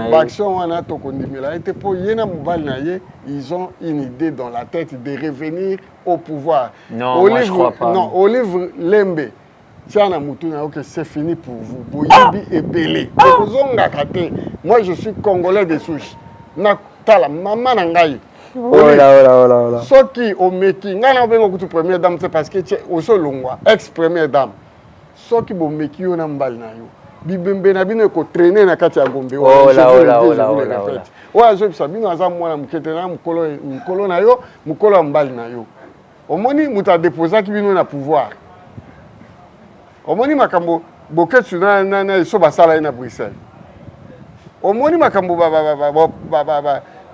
l'action on a to kondimela était pour yena mobali na ye, ils ont une idée dans la tête de revenir au pouvoir. Non, moi je crois pas. Non, Olive Lembe. Tiana Moutuna, ok, c'est fini pour vous. Boyibi et Belé. Moi, je suis congolais de souche. Nakala, maman nangaï. Oh là. Ce qui au meki, ngana bengo kutu première dame, c'est parce que tu es au solongwa, ex-première dame. Ce qui au meki on a mbal na yo. Bibembe na bino ko traîner na kati ya Gombe. Oh là. Ouais, je sais bino aza mwana mukete na mukolo na yo, mukolo mbal na yo. Omoni muta déposer ki bino na pouvoir. Omoni makambo boketu na iso basala na Bruxelles. Omoni makambo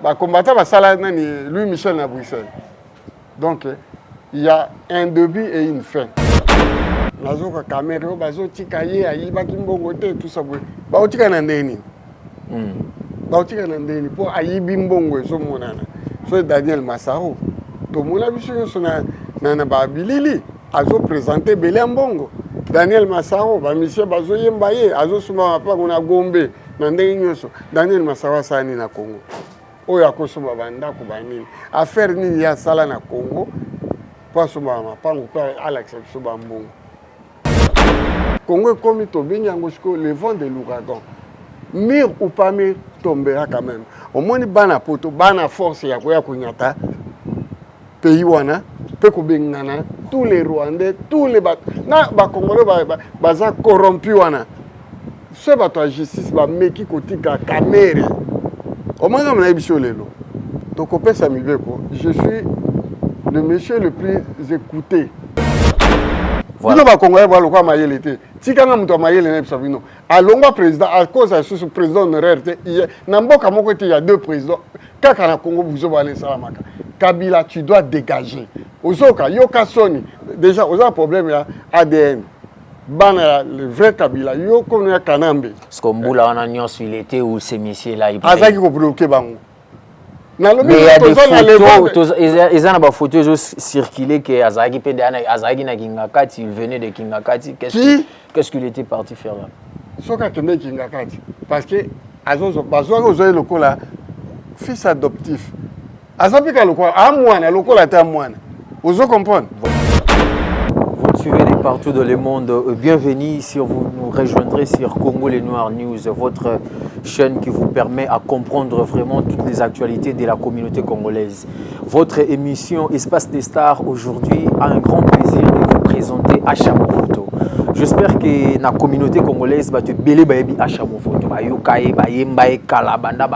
ba combattant basala na ni Louis Michel na Bruxelles. Donc il y a un début et une fin. Nazo ka caméra bazo tikaye ayiba kimbongo te tout ça. Ba otika na ndeni. Ba otika na ndeni pour ayibi mbongo so monana. So Daniel Massaro. To mona biso so na ba bilili azo présenter Belé Mbongo. Daniel Massaro, ba monsieur bazo yembaye, azo suma pa kuna Gombe, na ndenge nyoso. Daniel Massaro sani na Congo. Oyo akosoma banda ko banini. Affaire nini ya sala na Congo? Pas soma mapango pa Alex Soba Mbongo. Congo comme to benyango siko le vent de l'ouragan. Mire ou pas mire tombera quand même. Au moins bana poto, bana force ya koya kunyata. Pays wana pe ko bengana tous les Rwandais, tous les Congolais baza corrompus wana. Ce bato la justice ba meki kotika kamere. Au moins on a biso lelo. Donc on peut s'amuser quoi. Je suis le monsieur le plus écouté. Voilà. Ba Congolais ba lokwa mayele te. Tikanga muto mayele na bisabino. Alongwa président à cause de ce président honoraire te. Na mboka moko te il y a deux présidents. Kaka na Congo buzo ba le salamaka. Kabila, tu dois dégager. Ozoka, Yoka Soni, déjà, on a un problème là, ADN. Bana, le vrai Kabila, Yoko na Kanambe. Parce qu'on boule en agnon sur l'été où ces messieurs-là, ils Azaki ko bloqué bango. Mais il y a des photos, ils ont des photos circulées que Azaki na Kingakati, il venait de Kingakati. Qu'est-ce qu'il était parti faire là? Soka kende Kingakati. Parce que Azozo, Bazoa Ozoé Lokola, fils adoptif. Azapika Lokola, Amouana, Lokola ta Amouana. Vous comprenez? Vous suivez de partout dans le monde. Bienvenue ici, vous nous rejoindrez sur Congo Les Noirs News, votre chaîne qui vous permet à comprendre vraiment toutes les actualités de la communauté congolaise. Votre émission Espace des Stars aujourd'hui a un grand plaisir de vous présenter Achamo Photo. J'espère que la communauté congolaise va te belé baebi Achamo Photo. Bayokae, bayembae, kalabanda,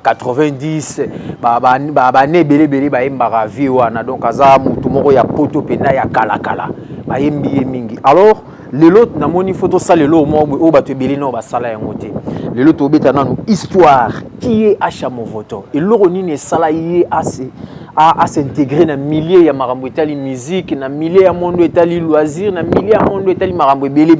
90 ne belé baembara vie wana donc aza mutu moko ya poto pena ya kala baembi mingi. Alors le lot na moni photo ça le lot mo o bato belé no ba sala yango te. Le lot obeta nanu histoire qui est Achamo Photo et loro nini sala yé assez à s'intégrer dans milliers ya marambo etali musique na milliers ya monde etali loisir na milliers ya monde etali marambo belé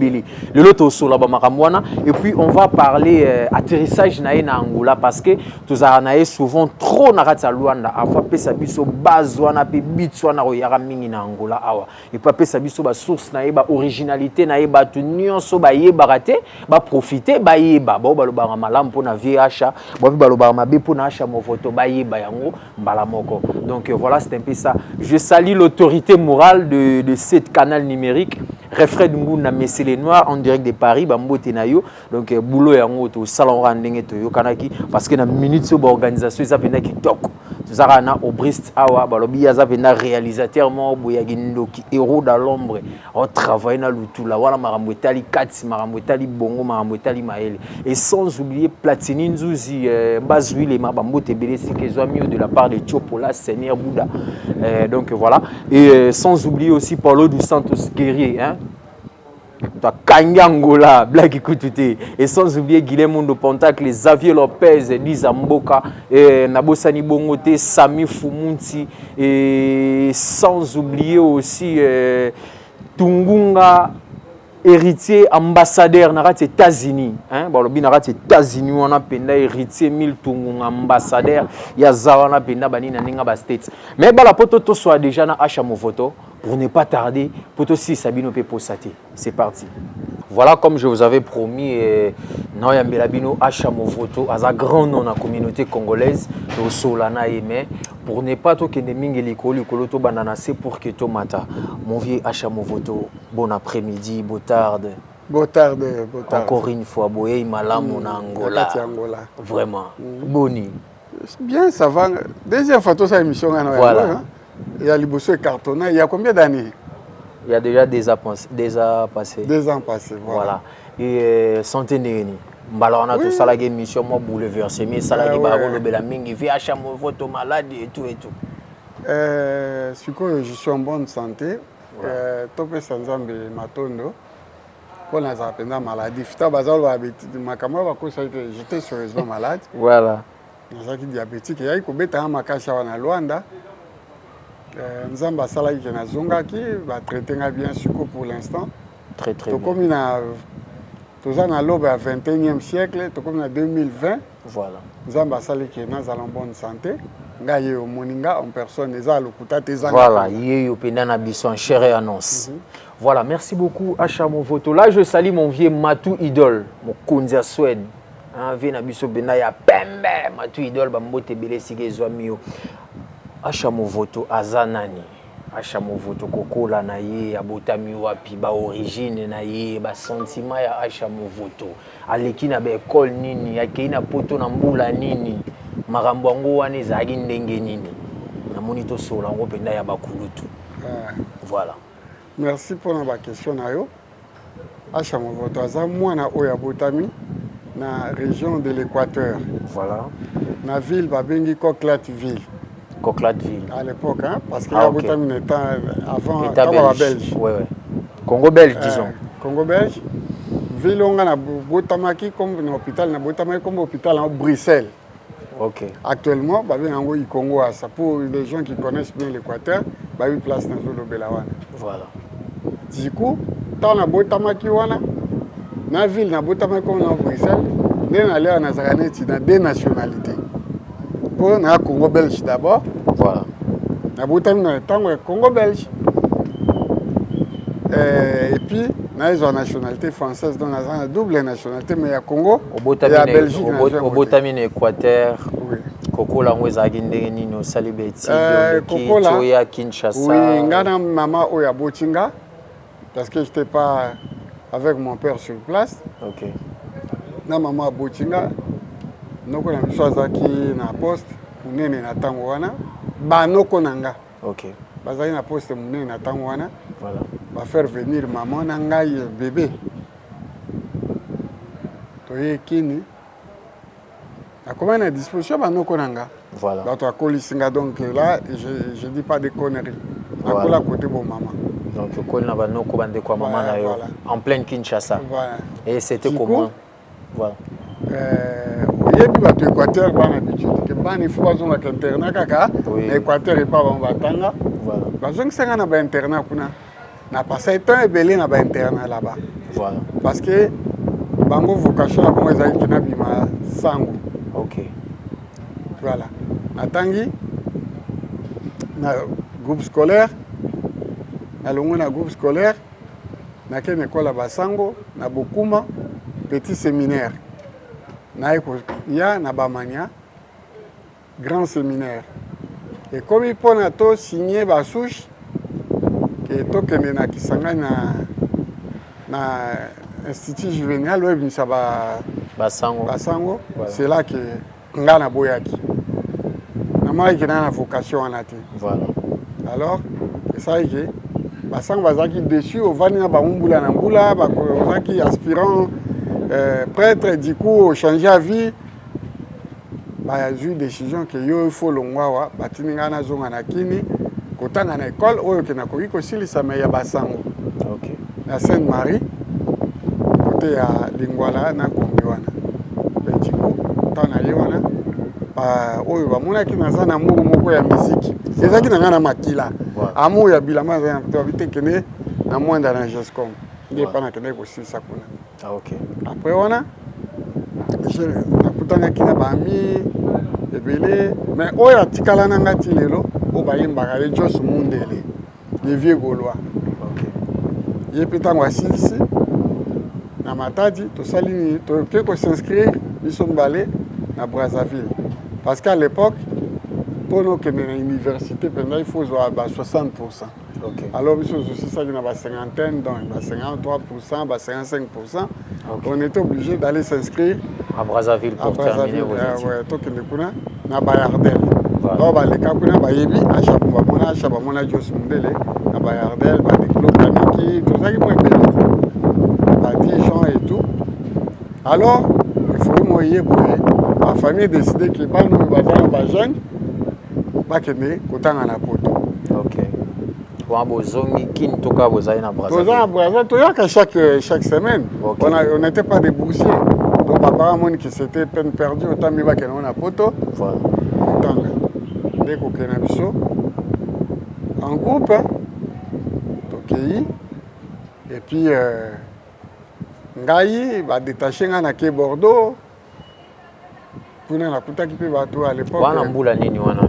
le lot osola ba marambo wana et puis on va parler atterrissage na Angola parce que tous anaé souvent trop na kati ya Luanda afa pesa biso base wana pe bits wana ko yara mingi na Angola awa et pas pesa biso ba source na ba originalité na ba tu nyonso ba yeba raté ba profiter ba yeba ba baloba malamu pona VH ba baloba mabe pona Achamo Photo ba yeba yango mbala moko. Donc voilà, c'est un peu ça. Je salue l'autorité morale de cette canal numérique. Refred Ngouna Messé les Noirs en direct de Paris, Bambo Tenayo. Donc boulot et en au salon Randeng Toyo Kanaki parce que dans minute sur l'organisation ils avaient qui toc. Tout ça na au Brest awa balobi avaient na réalisateur mo boyagindo qui héros dans l'ombre. On travaille na lutula wana marambo etali kati marambo etali bongo marambo etali maele. Et sans oublier Platini Nzuzi Bazwile ma Bambo Tebele Sikezwami de la part de Chopola Seigneur Bouddha. Donc voilà. Et sans oublier aussi Paulo dos Santos Guerrier hein. Kanyangola, Black Kutute, et sans oublier Guilherme de Pontac, Xavier Lopez, Liza Mboka, Nabosani Bongote, Sami Fumunti, et sans oublier aussi Tungunga, héritier ambassadeur narat États-Unis hein bon lobi narat États-Unis on a penda héritier 1000 Tungunga ambassadeur ya zawana penda bani na ninga ba states mais bala poto to soit déjà na Achamo Photo pour ne pas tarder poto si Sabino pe posate c'est parti. Voilà, comme je vous avais promis, Naoyambela Bino Achamo Voto, à un grand nom dans la communauté congolaise, au Solana Aimé, pour ne pas toquer des mingeli koloto banana, c'est pour que tomata. Mon vieux Achamo Voto, bon après-midi, botarde. Botarde. Encore une fois, boye malam en Angola. Vraiment. Boni. Bien, ça va. Deuxième fois, ça émission. Voilà. Il y a Liboso et Cartona. Il y a combien d'années? Il y a déjà des ans passés. 2 ans passés, voilà. Et santé Néni. On a tout ça, la émission, moi, bouleversé. Mais ça, la mingi, via Achamo Voto malade et tout et tout. Je suis en bonne santé. Topé Sanzambe Matondo. Pour la maladie. J'étais sérieusement malade. Voilà. J'étais diabétique. Il y a eu un Luanda. Nzamba Sala qui na Zongaki va traiter bien sucre pour l'instant. Très bien. Comme il a tout ça dans l'aube à 21e siècle, comme en 2020. Voilà. Nzamba Sala qui est dans en bonne santé. Ngaye au Moninga en personne les alukuta tes voilà, yeyo pendana bison chère annonce. Voilà, merci beaucoup Achamo Voto. Là je salue mon vieux Matou Idol, mon Kunzia Swed. Hein, vient biso bena ya pembe, Matou Idol ba mbote belé sike zwamio. Achamo Voto azanani. Achamo Voto kokola na ye abotami wapi ba origine na ye ba sentiment ya Achamo Voto. Aleki na ba école nini, akei na poto na mbula nini. Makambo yango wana ezalaki ndenge nini. Namoni tosola yango penda ya bakulutu. Voilà. Merci pour la question na yo. Achamo Voto aza mwana oyo abotami na région de l'Équateur. Voilà. Na ville babengi Coquelatville. Coquelatville. À l'époque, hein, parce que abotami était avant Belge. Ouais. Congo belge disons. Congo belge. Ville on a botamaki comme un hôpital na botamaki comme hôpital en Bruxelles. Ok. Actuellement, il Congo à ça. Pour les gens qui connaissent bien l'Équateur, il y a une place dans le Belawana. Voilà. Du coup, dans la Botamaki, dans la ville, dans la Botamaki, dans Bruxelles, on a deux nationalités. Pour le Congo belge d'abord. Voilà. La Botamaki, dans le Congo belge. Et puis, on a une nationalité française, donc on a une double nationalité, mais il y a Congo et la Belgique. Au Botamine Équateur, Coco la Mwezagi Nino Salibeti, Toya Kinshasa. Oui, ngana maman Oya Botinga, parce que je n'étais pas avec mon père sur place. Ok. Na maman Botinga, nous avons choisi na poste, nous avons na Tangwana, banoko nanga. Ok. Bazali na poste munene na Tangwana. Voilà. Va faire venir maman nangai bébé. Toye kini. A comment à disposition banoko nanga. Voilà. Donc à Kolisinga donc là je dis pas de conneries. À la côté bon maman. Donc Koli na banoko bande kwa maman na yo en pleine Kinshasa. Voilà. Et c'était comment? Voilà. Yebi ba Équateur bana habitude que bana il faut bazonga ka internat kaka. Équateur et pas bon batanga. Voilà. Bazonga senga na ba internat kuna. Na passé temps et belé na ba internat là-bas. Voilà. Parce que bango vocation à comment ezali kina bima sango. OK. Voilà. Natangi na groupe scolaire. Na longo na groupe scolaire. Na kene école ba sango na Bokuma petit séminaire. Na ya na Bamania grand séminaire. Et comme il pona to signer ba souche que tokende na Kisangani na institut juvénal web ni saba Basango. Voilà. C'est là que ngana boyaki. Na mai que na vocation anati. Voilà. Alors, ça y est, Basango bazaki dessus au vani na ba mbula na mbula ba bazaki aspirant prêtre du coup changer la vie. Bah eu une décision que yo il faut longwa batininga na zonga na kini kotanga na école oyo ke na koki ko silisa me ya Basango. OK. Na Sainte-Marie côté ya Lingwala na Kombi wana. Et du coup tana yona ba oyo ba mona ki na sana muru moko ya musique. Ezaki na ngana makila. Amu ya bilama za to bitekene na mwanda na Jescom. Nde pana kene ko silisa kuna. Ah OK. Après wana je nakutana kina bami ebele mais oyo atikala nanga ti lelo o bayembaka le Jos Mundele le vieux Gaulois. OK. Ye petango asilisi na Matadi, to sali to ko s'inscrire biso balé na Brazzaville. Parce qu'à l'époque, pour nous que l'université, il faut avoir 60%. Okay. Alors, nous sommes aussi ça, une cinquantaine, donc 53%, 55%. Okay. On était obligé d'aller s'inscrire à Brazzaville pour terminer vos études. Oui, tout le monde na Bayardel. Donc, les cas qu'on a bayebi, à chaque moment, na Jos Mundele, na Bayardel, des clubs Kaniki, tout ça qui m'a aidé. Dijon et tout. Alors, il faut moyen pour ma famille décidé que pas nous bazar jeunes, pas que nous kotanga na poto. OK. Pour bozongi kin toka bozai na Brazzaville. Bozai na Brazzaville, toyaka chaque semaine. Okay. On n'était pas des boursiers. Donc papa mon qui c'était peine perdue autant mi ba que na poto. Voilà. Tanga. Dès qu'on kena biso en groupe tokeyi et puis ngai ba détaché na ke Bordeaux. Kuna nakutaki pe bato à l'époque. Wana mbula nini wana?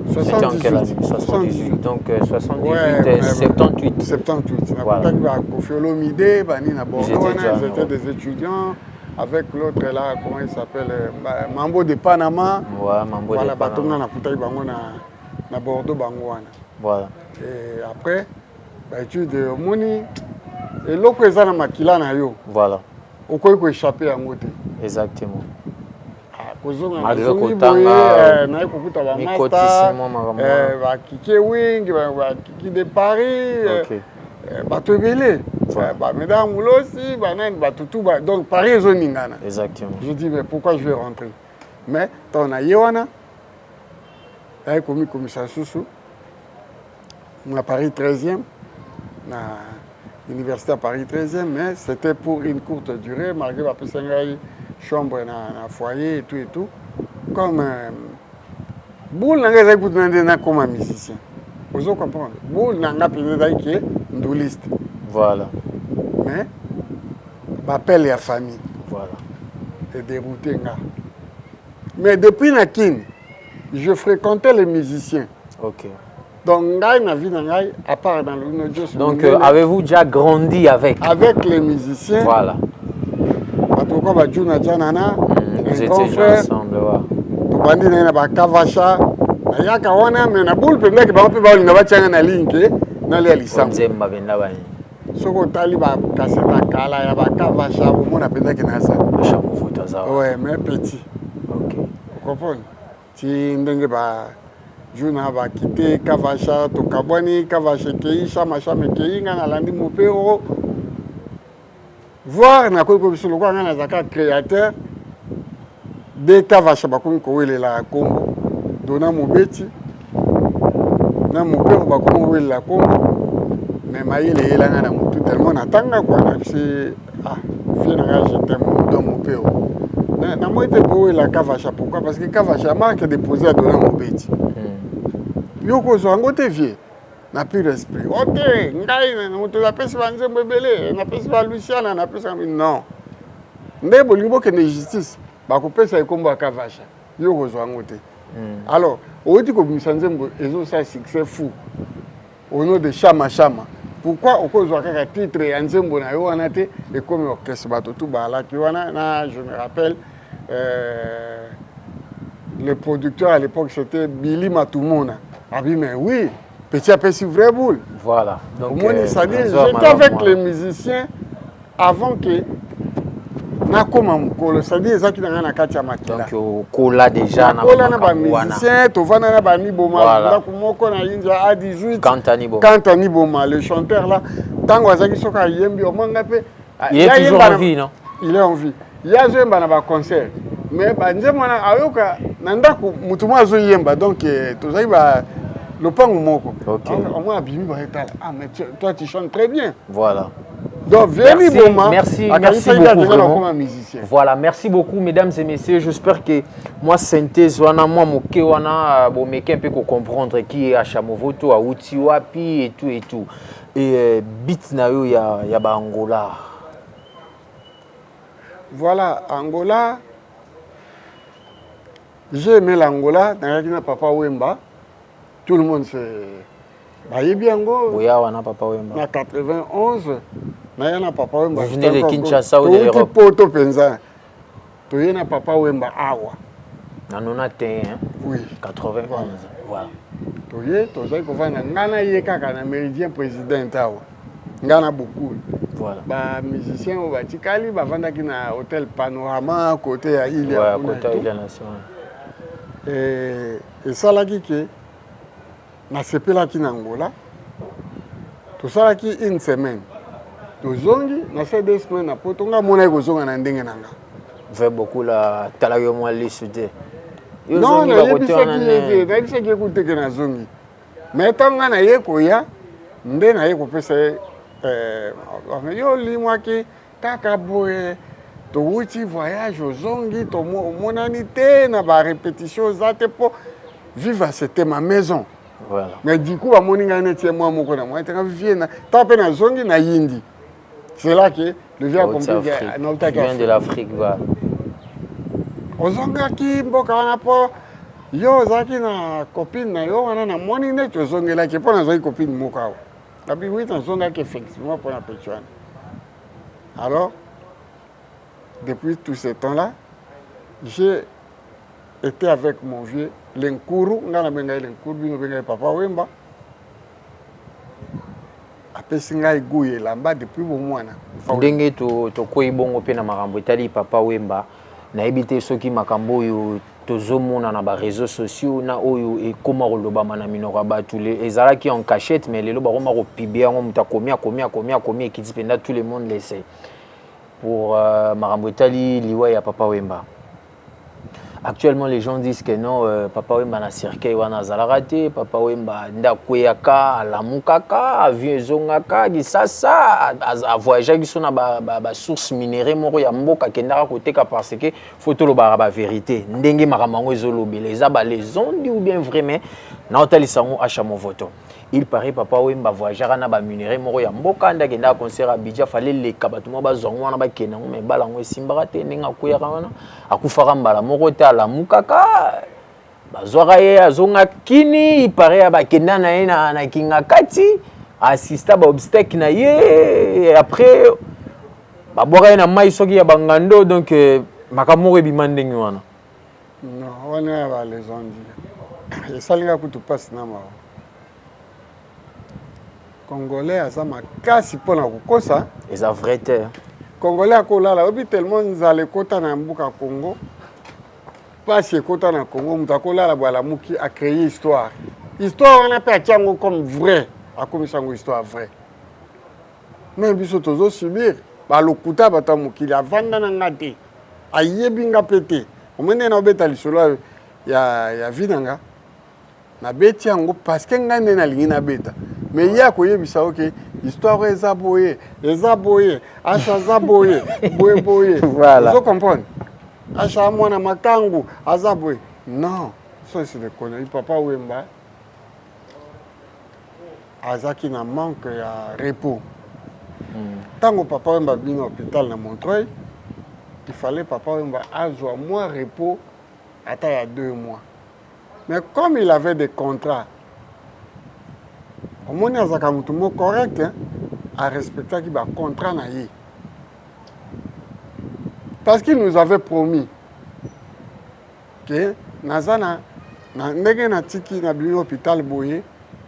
78. Donc 78 ouais, 78. 78. Nakutaki ba Kofiolomide bani na Bordeaux, ils étaient des étudiants avec l'autre là, comment il s'appelle, Mambo de Panama. Ouais, Mambo voilà, de Panama. Voilà, nakutaki bango na Bordeaux bango wana. Voilà. Et après ba étude moni et loko ezana makila na yo. Voilà. Okoyi ko échapper à ngote. Exactement. Malgré kotanga na kokuta ba master ba kike wing ba kike de Paris ba tobele ba mesdames Moulosi ba nan ba tutu ba donc Paris zoningana. Exactement. Je dis mais pourquoi je vais rentrer? Mais ton na yewana ay komi commissaire Soussou à Paris 13e na université à Paris 13e mais c'était pour une courte durée malgré ba pesengai chambre na foyer et tout comme boule nanga za kutu na comme un musicien vous comprenez boule nanga peut-être qui est ndoliste voilà mais m'appelle la famille voilà et dérouté nga mais depuis nakin je fréquentais les musiciens. OK. Donc ngai na vie ngai à part dans le Jos. Donc avez-vous déjà grandi avec les musiciens? Voilà. Pourquoi ba Juna Janana vous étiez ensemble to bandi na ba Kavasha na yaka wana me na boule pe ndeke ba pe ba linga ba tshanga na linke na le alisam nzemba benda bani soko tali ba kaseta kala ya ba Kavasha au mona pe ndeke na sa chameau photo za ouais mais petit. OK. Vous comprenez ti ndenge ba Juna ba kite Kavasha to kabwani Kavasha kei chama kei ngana landi mopero voir na ko biso lokwa ngana zaka créateur de Kavasha bakomi ko welela Kombo dona mobeti na mopero bakomi welela Kombo mais mayele yela ngana mutu tellement natanga quoi na c'est ah viens na je t'aime dans mopero na moi te ko welela Kavasha pourquoi parce que Kavasha marque déposer à dona mobeti yoko zo ngote vie na plus esprit. OK, ngai na mutu la pesi ba nzembo ebele, na pesi ba Luciana, na pesi non. Ndebo libo que justice, ba ko pesa ikombo Kavasha. Yo kozwa ngote. Alors, oti ko bimisa nzembo ezo sa succès fou. Au nom de Chama Chama. Pourquoi okozwa kaka titre ya nzembo na yo wana te et comme orchestre bato tout ba la ki wana na je me rappelle le producteur à l'époque c'était Billy Matumona. Ah oui mais oui. Petit à petit, vrai boule. Voilà. Donc, j'étais avec les musiciens avant que c'est-à-dire ça qui n'a rien à katia makila. Donc kola déjà na musicien, to vana na bani boma, donc moko na inja à 18. Kantani boma, le chanteur là, tango azaki soka yembi o manga pe. Il est toujours en vie, non? Il est en vie. Il y a un bana concert. Mais ba nzema na ayoka nanda ku mutuma zo yemba donc to zai ba le pan au moko. OK. Moi abimi ba etala. Ah mais toi tu chantes très bien. Voilà. Donc, merci beaucoup. Voilà, merci beaucoup, mesdames et messieurs. J'espère que moi, synthèse, moi, moké, wana, bon, mais un peu comprendre qui est à Chamovoto, à Utiwapi et tout et tout. Et bit na yo ya ba Angola. Voilà, Angola. J'ai aimé l'Angola. Dans Papa Wemba, tout le monde sait. Bayebi Ango. Boya wana Papa Wemba. En 91. naya na papa Wemba. Vous venez de Kinshasa ou de l'Europe? Poto penza. Toye na papa Wemba awa. Na 91, hein? Oui. 91. Voilà. Toye tozai kovana ngana ye kaka na méridien président awa. Ngana beaucoup. Voilà. Ba musicien au batikali bavandaki na hôtel Panorama côté ya île ya Kuna. Ouais, côté île nationale. Et salaki ke na sepelaki na Angola. Tosalaki une semaine. Tozongi na ces 2 semaines na poto nga mona kozonga na ndenge nanga. Fait beaucoup la talayo moi lisute. Non, na yebisaki écouter que na zongi. Mais tonga na ye koya nde na ye kopesa yo limwaki kaka boye touti voyage ozongi tomonani te na ba répétition zate po vivre c'était ma maison. Voilà. Mais du coup amoni nga neti moi moko na moi tanga vivie na tape na zongi na yindi. C'est là que le vieux a compris que vient de l'Afrique voilà. Ozongaki mboka wana po yo ozalaki na copine na yo wana na moni neti ozongelaki mpo nazwaki copine moko awa. Abi oui, nazongaki effectivement pour la pétuane. Alors, depuis tout ce temps-là, j'ai été avec mon vieux Lenkuru, ngana benga Lenkuru, bino benga papa Wemba. Apesi ngai guye lamba depuis bon mwana. Ndenge to koyi bongo pe na makambo etali papa Wemba na ebite soki makambo yo tozomona na ba réseaux sociaux na oyo ekoma kolobama na minoko batu les ezalaki en cachette mais lelo bakoma ko pibia ngo muta komi ekiti penda tout le monde laissait pour makambo etali liwa ya papa Wemba. Actuellement, les gens disent que non, Papa Wemba na circuit wana zalakate, Papa Wemba ndakuyaka, alamukaka, aviezongaka, gisasa, a voyager qui sont na ba source minérale moko ya mboka kendaka koteka parce que photo lo ba vérité. Ndenge makamango ezolobela, eza ba les ondes ou bien vrai mais na otalisango acha mo voto. Il paraît Papa Wemba voyager na ba minérale moko ya mboka ndakenda concert à Bidja fallait les kabatuma ba zongo wana ba kenango mais balango esimbaka te ndenge akuyaka wana akufaka mbala moko te la mukaka bazwaka ye azonga kini ipare bakenda na ye na kinga kati assista ba obstacle na ye après babwaka ye na mai soki ya bangando donc makamoko ebima ndenge wana. Non, wana ba les ondi esalinga kutu passe na mawa Congolais aza makasi mpona kokosa eza vrai te Congolais akolala obi tellement nzala ekota na mbuka Congo pasi ekota na Congo mutu akolala bwala muki a créé histoire wana mpe atiango comme vrai akomisa yango histoire vrai me biso tozosubir balokuta bato ya mokili avanda na nga te ayebi nga mpe te omende na obeta lisolo ya vi na nga nabeti yango parce que ngai nde nalingi nabeta mais ye akoyebisa oke histoire eza boye acha aza boye boye voilà. Ozo comprendre acha mwana makangu aza boye non ça c'est le connerie. Papa Wemba azaki na manque ya repos tango Papa Wemba bino hôpital na Montreuil il fallait Papa Wemba azwa moins repos ata ya 2 mois mais comme il avait des contrats omoni azaka mutu mo correct hein, a respectaki ba contrat na ye parce qu'il nous avait promis que nazana na ndenge na tiki na bino hôpital boye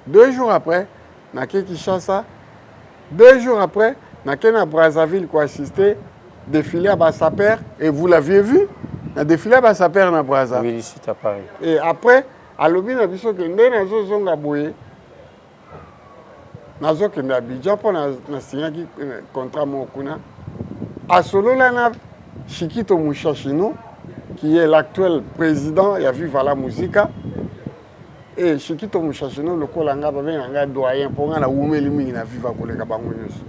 2 jours après na ke Kinshasa 2 jours après na ke na Brazzaville ko assister défilé à Bassaper et vous l'aviez vu na défilé à Bassaper na Brazzaville oui c'est à Paris et après alobi na biso ke ndenge nazozonga boye nazokende Abidjan mpo na signaki contrat moko kuna asolola na Chikito Mushashino qui est l'actuel président ya Viva la Musica et Chikito Mushashino lokola nga babenga nga doyen mpo nga na wumeli mingi na Viva koleka bango nyonso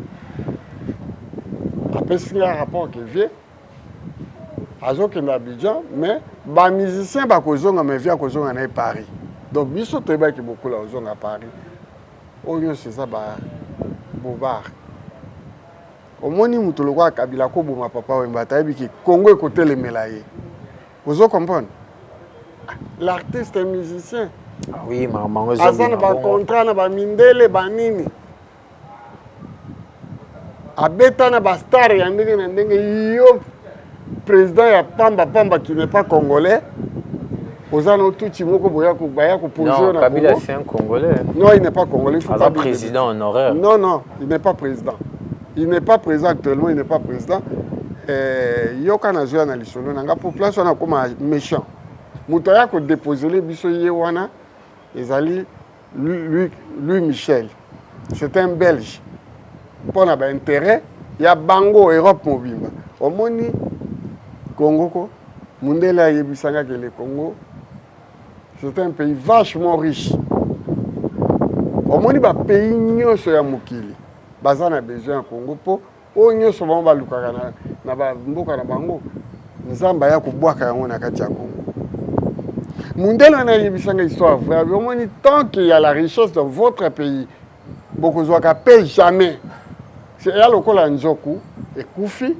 apesi nga rapport ke vie azokende Abidjan mais bamusicien bakozonga mais vie akozonga na ye Paris donc biso toyebaki bokola ozonga Paris oyo c'est ça ba bobar omoni mutu lokwa kabila ko boma Papa Wemba tayebi ki Congo ekotelemela ye ozo comprendre l'artiste est musicien ah oui maman azana ba contrat na ba mindele ba nini abetana ba star ya ndenge na ndenge yo président ya pamba qui n'est pas congolais. Ozano Tuti moko boya ko poser non, na Kabila Congo. c'est un Congolais. Non, il n'est pas congolais. Il faut pas président honoraire. Non, il n'est pas président. Il n'est pas président actuellement, il n'est pas président. Yoka na zoya na lisolo nanga population na koma méchant. Muto ya ko déposer les biso yewana ezali lui Michel. C'est un Belge. Pour na ba intérêt ya bango Europe mobimba. Omoni Congo ko mundela yebisanga que le Congo c'est un pays vachement riche. Omoni ba pays nyonso ya mokili baza na besoin ya Congo po o nyonso bango balukaka na ba mboka na bango nzamba ya kubwaka yango na kati ya Congo. Mundela na yebisanga histoire vrai. Omoni tant qu'il y a la richesse dans votre pays bokozwaka paye jamais. C'est ya lokola nzoku ekufi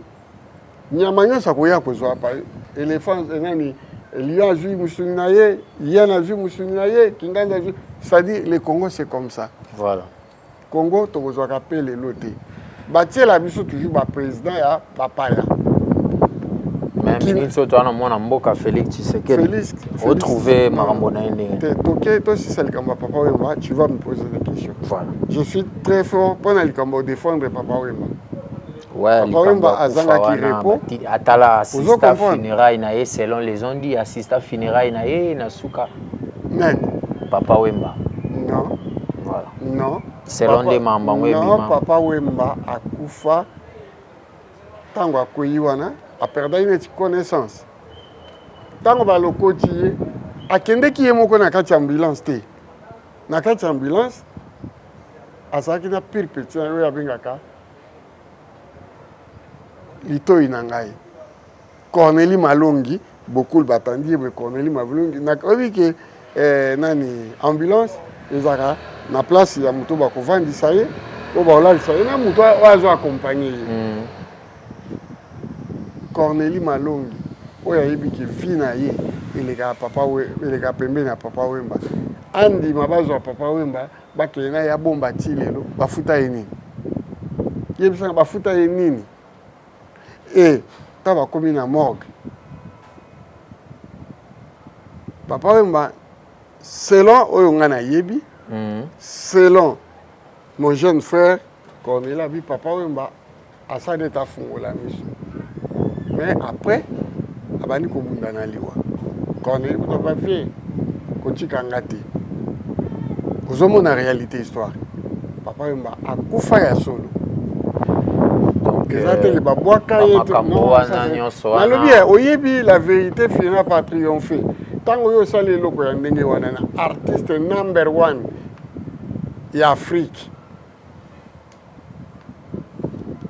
nyama nyonso akoya kozwa pa éléphant nani lion azwi musuni na ye hyène azwi musuni na ye kinganda azwi, c'est-à-dire le Congo c'est comme ça. Voilà. Congo tokozwaka pe lelo te batiela biso toujours ba président ya papaya même ministre toana mona mboka Félix Tshisekedi retrouver makambo na ndenge toke to si c'est le Papa Wemba, tu vas me poser des questions. Voilà. Je suis très fort pour aller défendre Papa Wemba. Ouais, Papa Wemba azanga qui répond atala assistant funérailles na selon les on dit assistant funérailles na na suka Papa Wemba. Non. Voilà. Non. Selon des membres non, Papa Wemba akufa tango akoyiwana a perdu une connaissance. Tango balokoti ye akende ki ye moko na kati ambulance te. Na kati ambulance asaki na pire petit na yo abengaka litoi na ngai. Cornélie Malongi, beaucoup batandi mais Cornélie Malongi na obi ke nani ambulance ezaka na place ya muto ba kovandisa ye o ba olalisa ye na muto wazo accompagner ye. Cornélie Malongi oya yebi ki vina ye eleka papa we eleka pembe na Papa Wemba andi mabazo ya Papa Wemba bakena ya bomba ti lelo bafuta ye nini yebisanga bafuta ye nini et ta bakomi na morgue Papa Wemba selon oyo nga na yebi selon mon jeune frère Cornélie abi Papa Wemba asade ta fungola miso. Mais après, abani ko bunda na liwa. Cornélie buto ba vie ko tikanga te. Kozomo na réalité histoire. Papa Wemba akufa ya solo. Donc ezate le babwaka yete non. Malobi oyebi la vérité finira par triompher. Tango yo sali loko ya ndenge wana na artiste number 1 ya Afrique.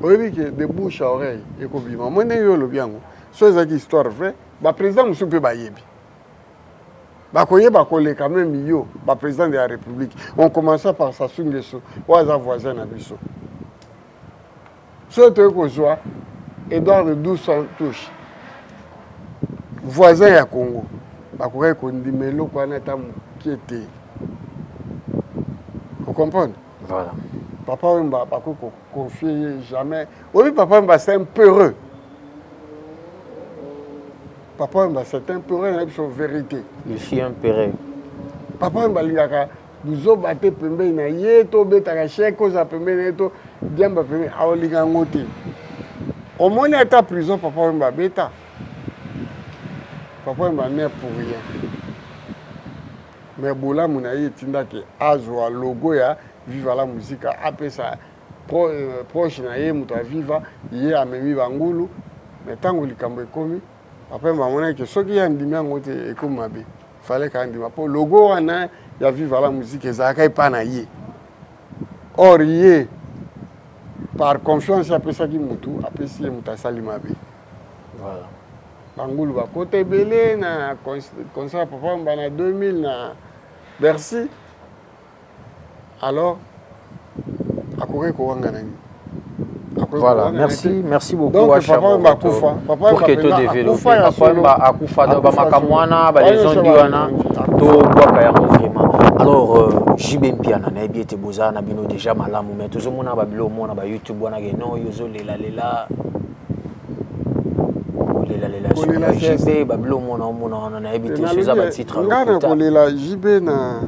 Oyebi que de bouche à oreille ekobima mone yo lobiango so ezaki histoire vrai ba président musu pe ba yebi ba koyeba koleka même yo ba président de la République on commença par Sassou Nguesso waza voisin na biso so to ko joa Edouard de Douce touche voisin ya Congo ba koyeba ko ndimelo kwa na tam kiete vous comprenez. Voilà. Papa Wemba pas confier jamais. Oui, Papa Wemba c'est un peureux. Papa Wemba c'est un peureux avec son vérité. Il fit un peureux. Papa Wemba lingaka buzo bate pembe na yeto betaka cheko za pembe na yeto diamba pembe aolinga ngote. Au moins à ta prison Papa Wemba beta. Papa Wemba n'est pour rien. Mais bola munayi tinda ke azwa logo ya Viva la musique après ça proche na ye muto viva ye amemi bangulu mais tango likambo ekomi après mamona ke soki ya ndimia ngote ekomabe fallait ka ndima po logo wana ya Viva la musique ezaka epa na ye or ye par confiance après ça ki mutu après si muta salimabe voilà bangulu ba kote belé na concert Papa Wemba na 2000 na Bercy. Alors, voilà, merci beaucoup. Donc, Papa Wemba akufa. Pour que tu développes. Papa Wemba akufa dans Bamakamwana, les gens du Wana, tout bois vraiment. Alors, JB Mpiana, na ebi ete boza na bino déjà malamu, mais tout le monde a bilo mona ba YouTube wana ke non yozo lela lela JB ba bilo mona na ebi te soza ba titre ngana kolela JB na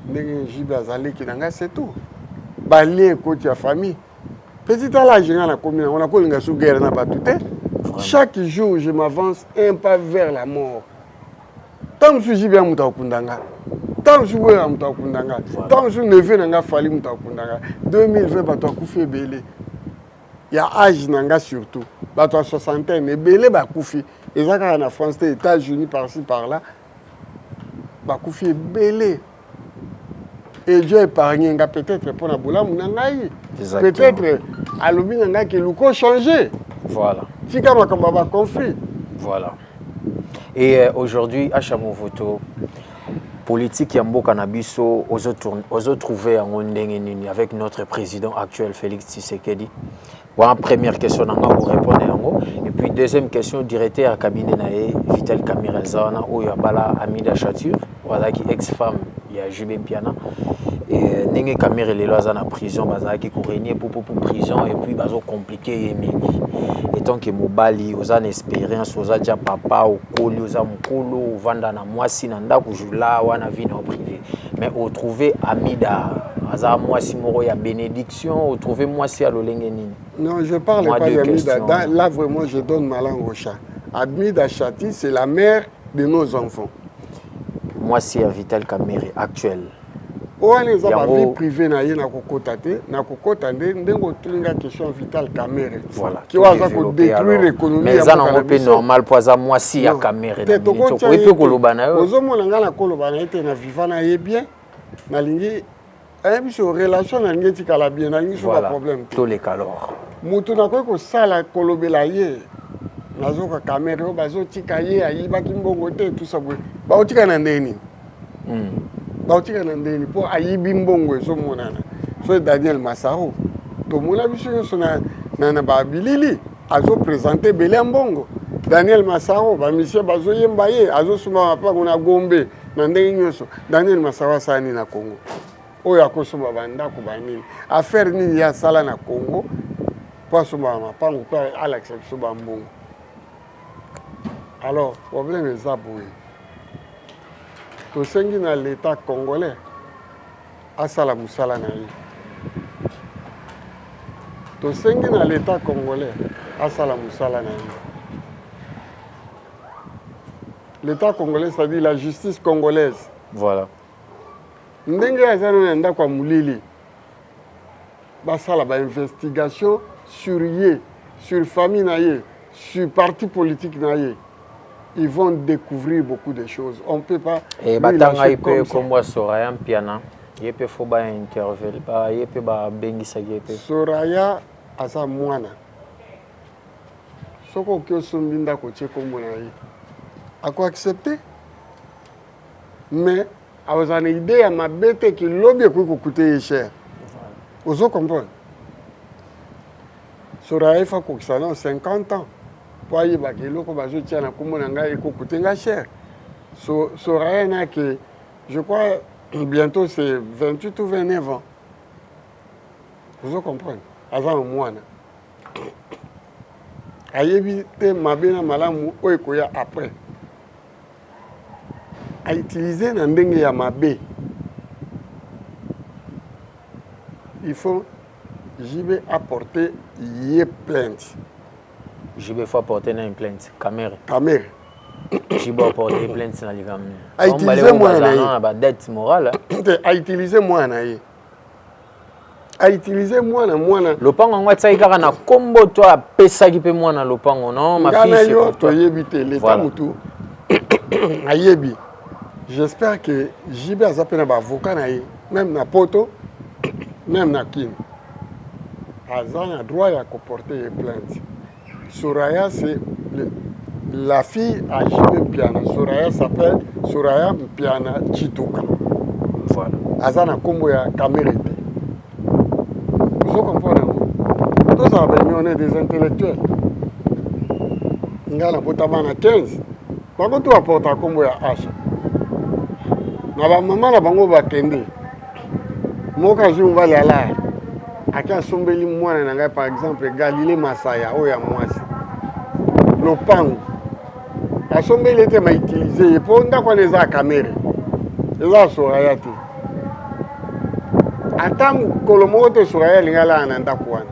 ndenge JB azali ki nanga c'est tout. Ba lien côté ya famille. Petit à l'âge ngana commune on a kolinga sou guerre na ba tout. Chaque jour je m'avance un pas vers la mort. Tant que JB amuta kundanga. Tant que je suis à Moutakundanga, tant que je ne veux pas faire Moutakundanga, 2020, bato akufi belé. Il y a âge nanga surtout. Bato à soixantaine, et belé bakufi. Et ça quand en France, les États-Unis par-ci par-là, bakufi belé. Et Dieu épargne peut-être pour la boula mounangaï. Peut-être à l'obi nanga que l'ouko changé. Voilà. Tika makamba conflit. Voilà. Et aujourd'hui, à Chamovoto, politique Yambo Kanabiso, aux trouver en Ondengeni avec notre président actuel Félix Tshisekedi. Voilà, première question, vous répondez en haut. Et puis deuxième question, directeur à cabinet nae Vital Kamirezana ou Yabala Amida Chatur, voilà qui ex-femme, il y a JB Mpiana. Et Nenge Kamir et les lois en prison, bazar qui courent pour prison et puis bazo compliqué et mingi. Et tant que mobali, aux an expérience, aux déjà papa, au coli, aux an mukolo, au vanda na moisi nanda kujula, wana vie en privé. Mais au trouver Amida, azar moisi moro ya bénédiction, au trouver moisi à l'olengeni. Non, je parle pas d'Amida. Là vraiment je donne ma langue au chat. Amida Chati, c'est la mère de nos enfants. Moisi à Vital Kamere actuel. On les a vie privée na ye na kokota te na kokota ndengo tulinga question Vital Kamere voilà qui va détruire l'économie mais ça non peut normal poza moisi ya Kamere na biso ko pe koloba na yo ozomona ngala koloba na ete na vivana ye bien na lingi biso relation na ngeti kala bien na lingi so ba problème to les calor mutu na ko sala kolobela ye nazoka Kamere o bazo tika ye ayiba kimbongo te tout ça ba otika na ndeni bautika na ndeni po ayibi mbongo ezomonana so Daniel Massaro tomona biso nyonso na babilili azopresente bele ya mbongo Daniel Massaro bamisie bazoyemba ye azosomba mapango na Gombe na ndenge nyonso Daniel Massaro asala na Congo oyo akosomba bandako banini affaire nini ya asala na Congo po asomba mapango po alakisa biso bambongo. Alors problème eza boye tosengi na l'État congolais asala musala na ye. Tosengi na l'État congolais asala musala na ye. L'État congolais, c'est-à-dire la justice congolaise. Voilà. Ndenge azana na ndako mulili. Basala ba investigation sur ye, sur famille na ye, sur parti politique na ye. Ils vont découvrir beaucoup de choses. On ne peut pas... Et batanga ipe comme Soraya Mpiana, yepe foba interview, yepe ba bengisa yepe. Soraya asa mwana. Soko kyo sumbinda ko che kombo na ye. Ako accepter. Mais a une idée à ma bête qui lobby ko coûter cher. Vous comprenez? Soraya fa ko ça dans 50 ans. Pour y avoir des locaux, je na kumonanga et coûter cher. Soraya n'a que, je crois, bientôt c'est 28 ou 29 ans. Vous comprenez? Avant un mois. Ayebi te mabena malamu oikoya après. A utiliser na ndenge ya mabe. Il faut JB apporter y plainte. JB faut apporter une plainte. Kamere. Kamere. JB apporter plainte na ligamne. A utiliser moi na ba dette morale. A utiliser moi na ye. A utiliser moi na lopango ngwa tsai kaka na kombo to apesa ki pe mwana lopango non ma fille c'est pour toi yebite l'état mutu. Ayebi. J'espère que JB a zappé na ba avocat na ye, même na poto, même na kin. Azan a droit à porter plainte. Soraya, c'est la fille à JB Mpiana. Soraya s'appelle Soraya Mpiana Chituka. Voilà. Azana Kombo ya Kamere. Vous comprenez? Tous ça, on est des intellectuels. Ngala Botabana 15. Par contre, tu apportes à Kombo ya H. na ba mama na bango bakende moka zungu vale ala aka sombeli mwana na ngai par exemple Galilée Masaya oya mwasi lopango asombeli ete ma utiliser po ndako neza kamera eza soraya te ata kolomo te soraya lingala na ndako wana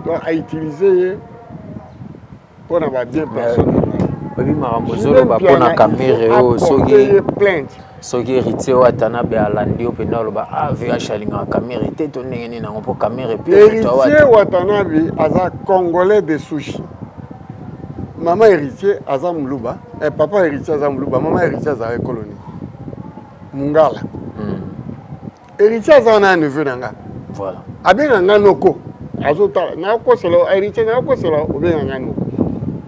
donc a utiliser pour na ba bien personnel babi makambo zolo ba pona kamera o soki plainte soki héritier wa tanabe alandi openda loba VH alinga kamera te to ndenge na ngopo kamera pe héritier wa tanabe aza congolais de sushi maman héritier aza muluba et papa héritier aza muluba maman héritier aza colonie mungala héritier aza na neveu nanga voilà abenga nga noko azotala na ko selo héritier na ko selo obenga nga noko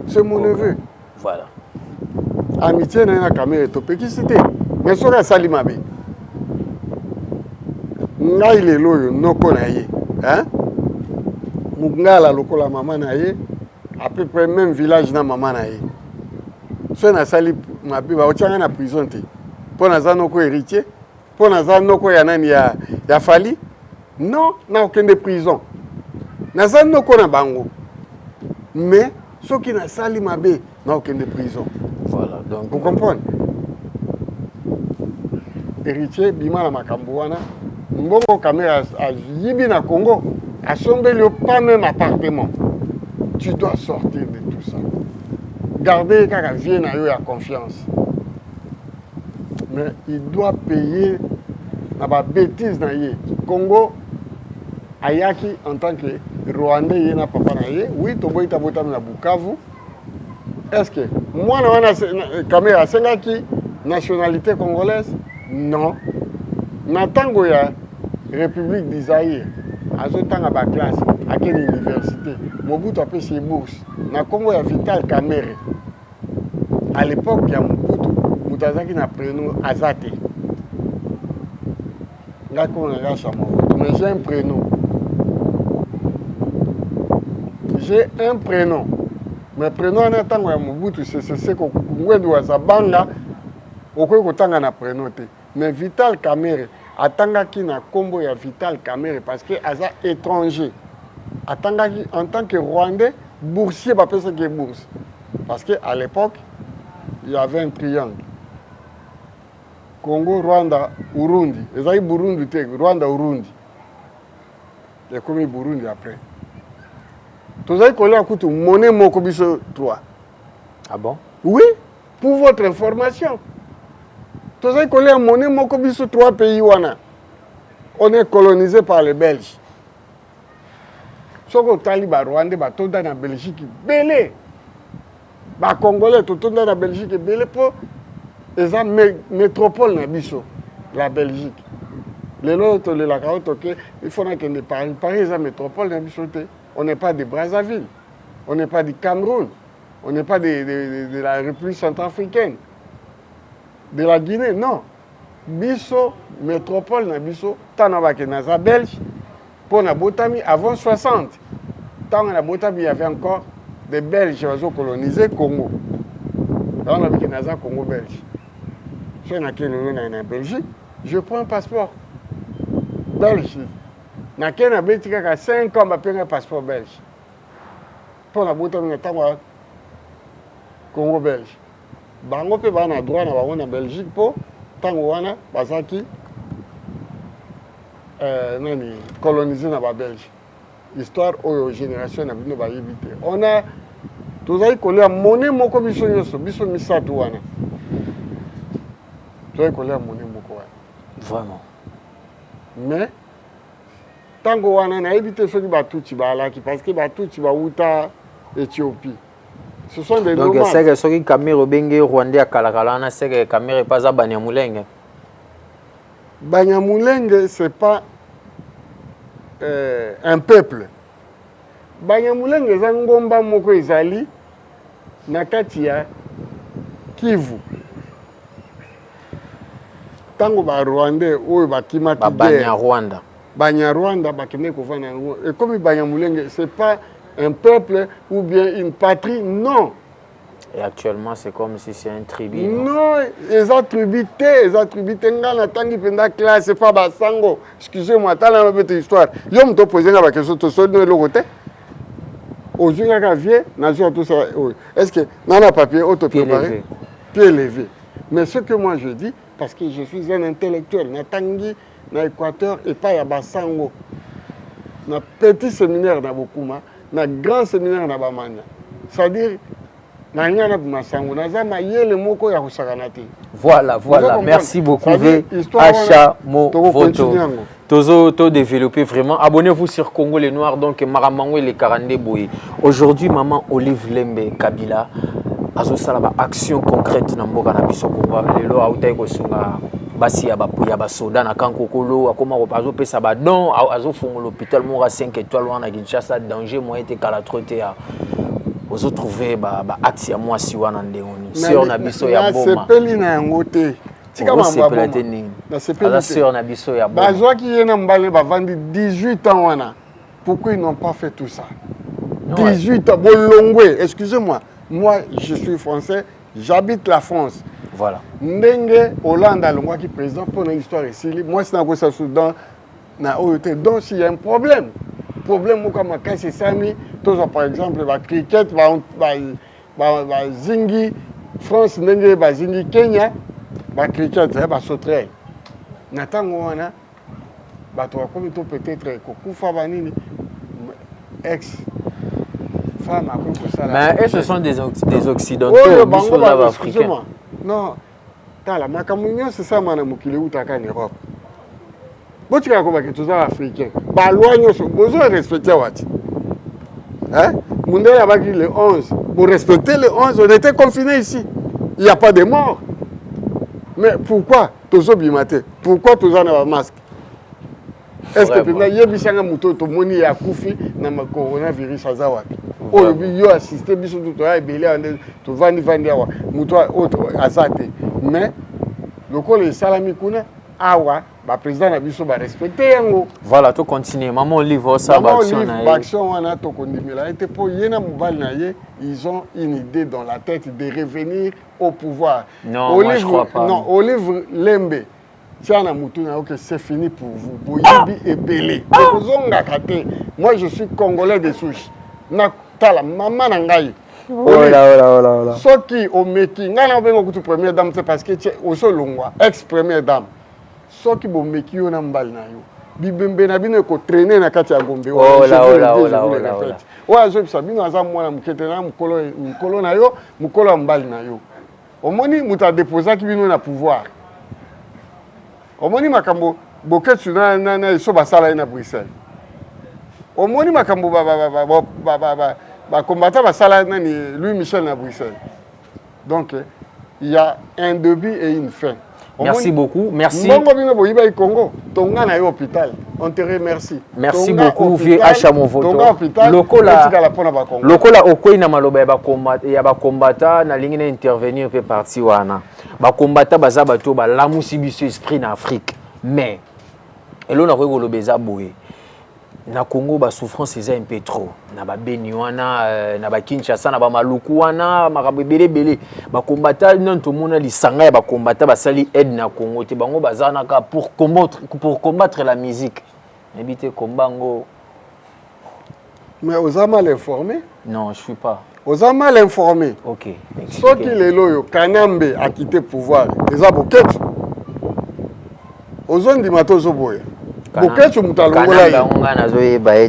c'est mon neveu voilà amitié na caméra topekisité mais soka sali mabe ngai lelo yo noko na ye hein mungala lokola mama na ye à peu près même village na mama na ye so na sali mabe ba ochanga na prison te po na za noko héritier po na za noko ya nani ya fali non na okende prison na za noko na bango mais soki na sali mabe na okende prison. Voilà, donc vous comprenez. Héritier bima na makambo wana mbongo caméra a yibi na Congo a sombeli pas même appartement. Tu dois sortir de tout ça. Garder kaka vie na yo ya confiance. Mais il doit payer na ba bêtise na ye. Congo ayaki en tant que Rwandais ye na papa na ye, oui to boita bota na Bukavu. Est-ce que moi na caméra sengaki nationalité congolaise? Non. Na tango ya République d'Isaïe azotanga ba classe à quelle université Mobutu a payé bourse na Congo ya Vital Kamerhe à l'époque ya Mobutu mutazaki na prénom Azate ngako na gacha Mobutu mais j'ai un prénom mais prénom na tango ya Mobutu c'est ko ngwedu wa zabanga okoki kotanga na prénom te mais Vital Kamerhe atangaki na kombo ya Vital Kamerhe parce que aza étranger atangaki en tant que Rwandais boursier bapesa ke bourse parce que à l'époque il y avait un triangle Congo Rwanda Urundi ezali Burundi te Rwanda Urundi et comme Burundi après tozali kolia kutu monnaie moko biso 3. Ah bon? Oui, pour votre information. Tozali kolia monnaie moko biso 3 pays wana. On est colonisé par les Belges. Soko tali ba Rwanda ba tonda na Belgique belé. Ba Congolais to tonda na Belgique belé po eza métropole na biso la Belgique. Les autres les la carotte que il faut na kende Paris. Paris eza métropole na biso te. On n'est pas de Brazzaville. On n'est pas du Cameroun. On n'est pas de la République centrafricaine. De la Guinée, non. Biso, métropole na biso, tanabake naza belge, pour na botami avant 60. Tant na botami, il y avait encore des Belges qui ont colonisé Congo. Dans la naza Congo belge. Si on a en Belgique, je prends un passeport belge. Na kena beti kaka 5 ans ba penga passeport belge. Pour na botami na tango Congo belge. Bango pe bana droit na bango na Belgique po tango wana bazaki nani colonisé na ba belge. Histoire oyo génération na bino ba yibite. On a tozali kolia monnaie moko biso nyonso biso misatu wana. Tozali kolia monnaie moko wana. Vraiment. Mais tango wana na yibite soki batuti ba alaki parce que batuti ba uta Éthiopie. Ce sont des nomades. Donc c'est que ce qui Kamere bengue Rwandais à Kalakalana, c'est que Kamere pas à Banyamulenge. Banyamulenge c'est pas un peuple. Banyamulenge eza ngomba moko ezali na kati ya Kivu. Tango ba Rwandais oyo bakimaki Banyarwanda. Banyarwanda bakende kovana et comme Banyamulenge c'est pas un peuple ou bien une patrie, non. Et actuellement, c'est comme si c'est un tribu. Non, les attributés, ngana tangi penda classe, c'est pas basango. Excusez-moi, t'as la petite histoire. Yo me posé la question, tu sais de l'autre côté. Aujourd'hui, la vie, nation tout ça. Est-ce que dans le papier, auto préparé, pied levé. Mais ce que moi je dis, parce que je suis un intellectuel, na tangi, na Équateur et pas ya basango. Na petit séminaire na Bokuma, na grand séminaire na Bamania. C'est-à-dire voilà, merci beaucoup. Acha Movoto. Tozo développer vraiment. Abonnez-vous sur Congo les Noirs, donc Maramango et les Karandé Boy. Aujourd'hui, maman Olive Lembe Kabila azo salaba action concrète na mboka na biso komba lelo autai ko sunga basi ya basoda na kankokolo akoma ko azo pesa ba don azo fongo l'hôpital mora 5 étoiles wana Kinshasa danger moyen te kala troté ya ozo trouver ba axe ya moi si wana ndengoni sur na biso ya boma sepeli na yango te tika mamba na sepeli sur na biso ya boma bazwa ki yena mbale ba vandi 18 ans wana pourquoi ils n'ont pas fait tout ça 18 ans bolongwe excusez-moi. Moi, je suis français, j'habite la France. Voilà. Ndenge Hollande a le qui président pour l'histoire ici. Moi, c'est dans le Soudan, donc s'il y a un problème, comme c'est Sami, par exemple, le cricket, Zingi, France, Ndenge, Zingi, Kenya, le cricket, c'est sauter. Nathan Ouana, peut-être, Kokufa Banini, ex. Mais eux, ce sont des Occidentaux, africains. Non, la Macamounion, c'est ça, madame, qui est où en Europe. Vous tu as compris que tous les Africains, vous avez respecté hein? Moundé a dit le 11. Pour respecter le 11, on était confinés ici. Il n'y a pas de mort. Mais pourquoi tous les bimatés? Pourquoi tous les masques? Est-ce que tu as dit que tu as dit que coronavirus yo assisté biso tout a belé to vandi awa muto azate mais lokolo salami kuna awa ba président na biso ba respecter yango voilà to continuer maman Olive ça action wana to kondimela était pour yena mobali na ye ils ont une idée dans la tête de revenir au pouvoir. Non, moi je crois pas. Non, Olive Lembe tiana mutuna OK, c'est fini pour vous. Boyibi et belé. Moi je suis congolais de souche. Na tala maman nangai oh là soki o meki ngana bengo kutu première dame c'est parce que tu oso longwa ex première dame soki bo meki yo na mbali na yo bibembe na bino ko traîner na kati ya gombe oh là wa zo bisabino aza mwana mukete na mukolo na yo mukolo mbali na yo omoni muta déposer ki bino na pouvoir omoni makambo boketu na so basala na Bruxelles. Au moins, combattant Louis Michel à Bruxelles. Donc, il y a un début et une fin. Merci beaucoup. Merci. On te remercie. Merci beaucoup, vieux Acha Movoto. Lokola okoina maloba ya ba combattant na ligne intervenir pe parti wana. Ba combattant baza bato ba lamusi biso esprit na Afrique. Mais elo na ko lobeza boye. Na Congo ba souffrance c'est un peu trop na ba beni wana na ba Kinshasa na ba maluku wana makambo belé ba combattant non tout monde lisanga ya ba combattant ba sali aide na Congo te bango bazana ka pour combattre la musique n'habite combango. Mais aux mal informé? Non, je suis pas. Aux mal informé. OK. Soit qu'il est loyo Kanambe a quitté pouvoir. Les aboquettes. Aux zones du matozo boya.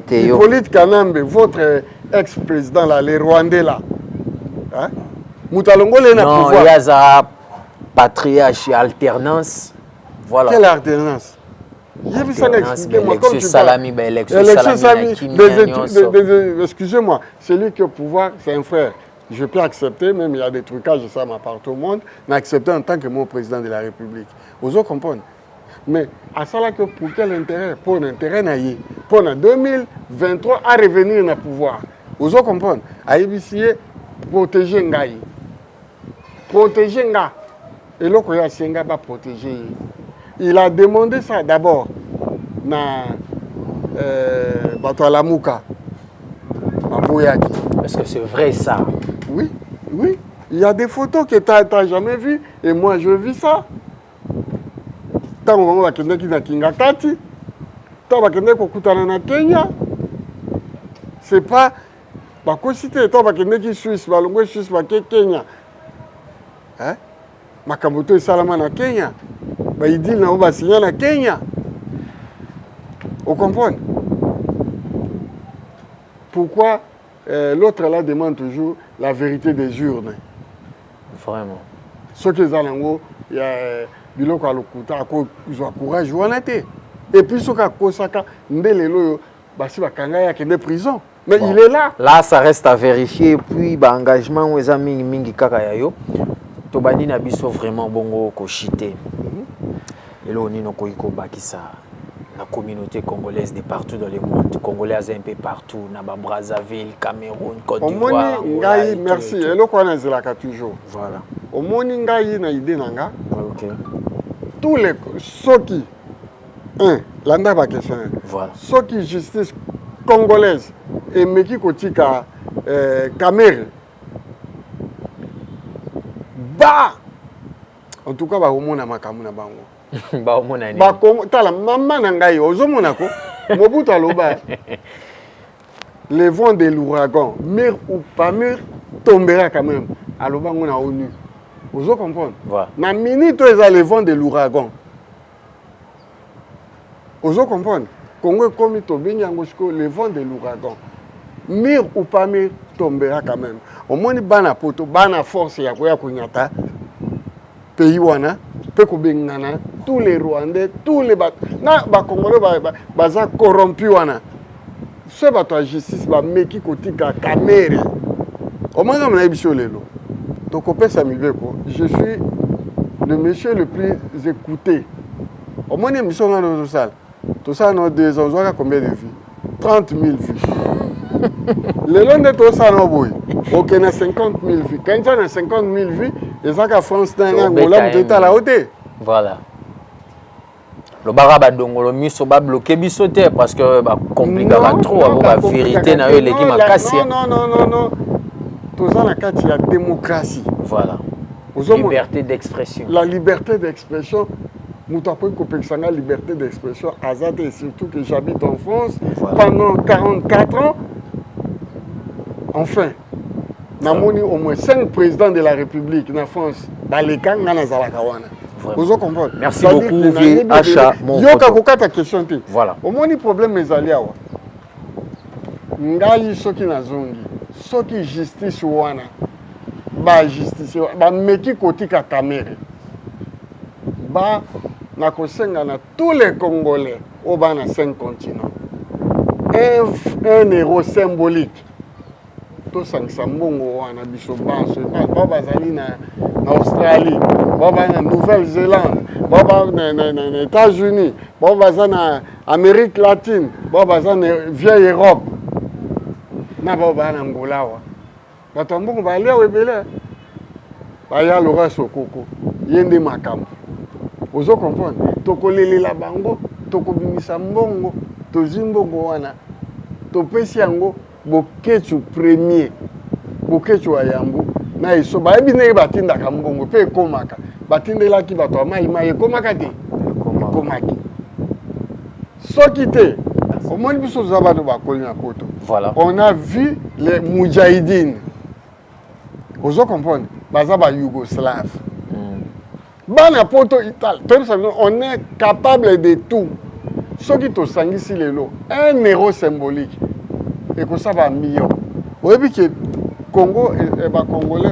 Hippolyte Kanambe, votre ex-président là, les Rwandais là. Hein? Moutalongole n'a pouvoir. Non, il y a ça patriarche alternance. Voilà. Quelle alternance? Excusez-moi, celui qui est au pouvoir, c'est un frère. Je peux accepter, même il y a des trucages, ça m'appartient au monde, mais accepter en tant que mon président de la République. Vous comprenez? Mais à ça, que pour quel intérêt? Pour l'intérêt naïe. Pour 2023, à revenir dans le pouvoir. Vous comprenez? À ébicier, protéger Ngaï. Protéger Ngaï. Et là, il y a protéger. Il a demandé ça d'abord dans Batoalamouka. Est-ce que c'est vrai ça? Oui, oui. Il y a des photos que tu n'as jamais vues et moi je vis ça. Tant on va kende ki na Kingakati, tant on va kende kokutana na Kenya. C'est pas ba cité tant on va kende ki Suisse, ba longwe Suisse ba Kenya. Hein? Makamboto et salama na Kenya. Ba idil na ba signer na Kenya. Vous comprenez? Pourquoi l'autre là demande toujours la vérité des urnes? Vraiment. Ce que Zalango, il y a biloko alokuta ko zo courage wana te. Et puis ce ka kosaka ndelelo basi bakanga ya kende prison. Mais bon, il est là. Là ça reste à vérifier puis ba engagement weza mingi mingi kaka ya yo. To bani na biso vraiment bongo ko chité. Et là on est no ko bakisa. La communauté congolaise de partout dans le monde, congolaise un peu partout, Naba Brazzaville, Cameroun, Côte d'Ivoire. Merci. Et le quoi est toujours. Voilà. Au monde ngai na idée nanga. OK. Tous les ceux qui l'anda ba question. Voilà. Ceux qui justice congolaise et meki kotika Cameroun. Ba en tout cas ba omona makamu na bango. Ba omona ni. Ba tala mama na ngai ozomona ko Mobutu aloba. Les vents de l'ouragan, mûr ou pas mûr, tombera quand même. Aloba ngona ONU. Vous comprenez? Voilà. Na minute ils les vents de l'ouragan. Vous comprenez? Congo comme tobengi yangosko les vents de l'ouragan. Mûr ou pas mûr, tombera quand même. Au moins bana poto, bana force ya koya kunyata. Pays wana pe ko bengana tous les Rwandais, tous les Congolais baza corrompus wana. Ce bato justice ba meki kotika kamere. Au moins na biso lelo. To kopesa mibeko, je suis le monsieur le plus écouté. Au moins émission dans notre salle. Tout ça nous deux ans, combien de vues? 30 000 vues. Le long de tout ça, on a 50 000 vues. Quand on a 50 000 vues, les gens en France, on a la hauteur. Voilà. Le baraba dongolo miso ba bloqué bisoté parce que ba compliqué trop la vérité na yo leki makasi. Non. Tout ça na la démocratie. Voilà. Liberté d'expression. La liberté d'expression. Nous avons la liberté d'expression Azad et surtout que j'habite en France pendant 44 ans. Enfin, nous avons au moins 5 présidents de la République en France. Vous comprenez? Merci beaucoup, Acha. Ta question. Voilà. Au moins, le problème est allé. Ngai soki nazongi, soki justice wana, ba justice, ba meki kotika kamere. Ba na kosenga na tous les Congolais au bas na 5 continents. Un héros symbolique. Tout ça mbongo wana biso banso baba zali na Australie, baba na Nouvelle-Zélande, baba na États-Unis, baba na Amérique latine, baba na vieille Europe. Na baba na Angola wa. Bato mbongo ba lia webele. Ba ya Laurent Sokoko, yende makambo. Vous comprenez? Tokolele la bango, tokobimisa mbongo, tozimbongo wana. Topesi yango bokechu premier. Bokechu ayambu na iso ba ebine batinda ka mbongo pe komaka. Batindela ki bato amayi maye komaka te. Komaki. Soki te. Au moins biso zabado ba kolina koto. Voilà. On a vu les Moudjahidines. Vous comprenez? Bazaba Yougoslave. Bana poto Italie, on est capable de tout. Ce qui te sangisi les lots, un héros symbolique. Et que ça va million. Vous voyez que Congo et Congolais,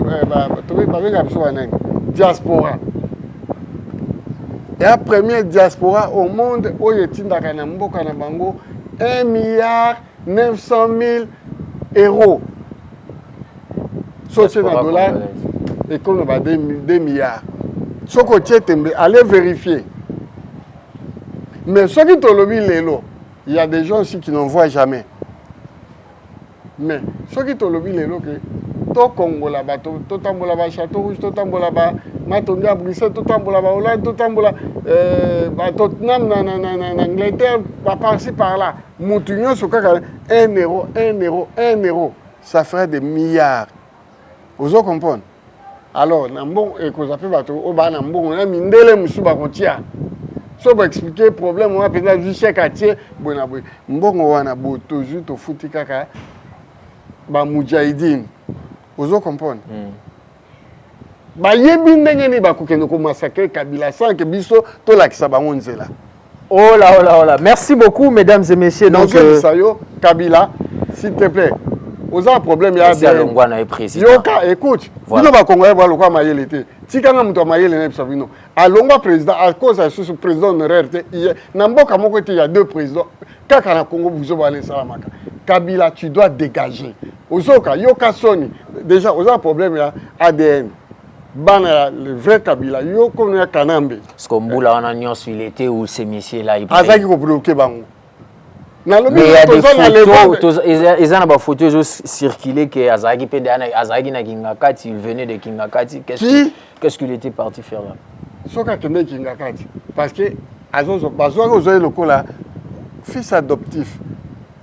diaspora. Et la première diaspora au monde, où il y a 1 milliard 900 000 euros. Sauf dans le dollar, et qu'on a 2 milliards. Ce côté, allez vérifier. Mais ceux qui te le disent, il y a des gens aussi qui n'en voient jamais. Mais ceux qui te le disent, to Congo là-bas, to tambola ba Château Rouge, to tambola ba Matondi à Bruxelles, to tambola ba Hollande, to tambola Tottenham en Angleterre, par-ci par-là. Moutounion sur 1 euro, ça ferait des milliards. Vous comprenez? alors na mbongo ekozape bato o ba na mbongo na mindele musu bakotia so ba expliquer problème wa pena du chèque atie bona boy mbongo wana boto juto futi kaka ba mujahidin ozo comprendre ba yebi ndenge ni bakokende ko massacrer Kabila sans que biso to lakisa bango nzela. Oh là, oh là, oh là. Merci beaucoup, mesdames et messieurs. Donc, Kabila, s'il te plaît. Vous avez un problème, il y a des... Yoka, écoute. Voilà. Vous avez un problème, vous avez un problème. Si vous avez un problème, vous avez un problème. Président, à cause de ce président honoraire, il y a deux présidents. Quand on a Congo, vous avez un problème. Kabila, tu dois dégager. Ozoka, Yoka Sony. Déjà, vous avez un problème, il y a ADN. Bana le vrai Kabila yo comme ya Kanambe parce que Mboula on a nyonso il était où ces messieurs là azaki ko bloquer bango na lobi il y a des photos ils ont des photos circulé que azaki pe azaki na Kingakati il venait de Kingakati qu'est-ce qu'il était parti faire là soka kende Kingakati parce que azozo bazoka ozoye lokola fils adoptif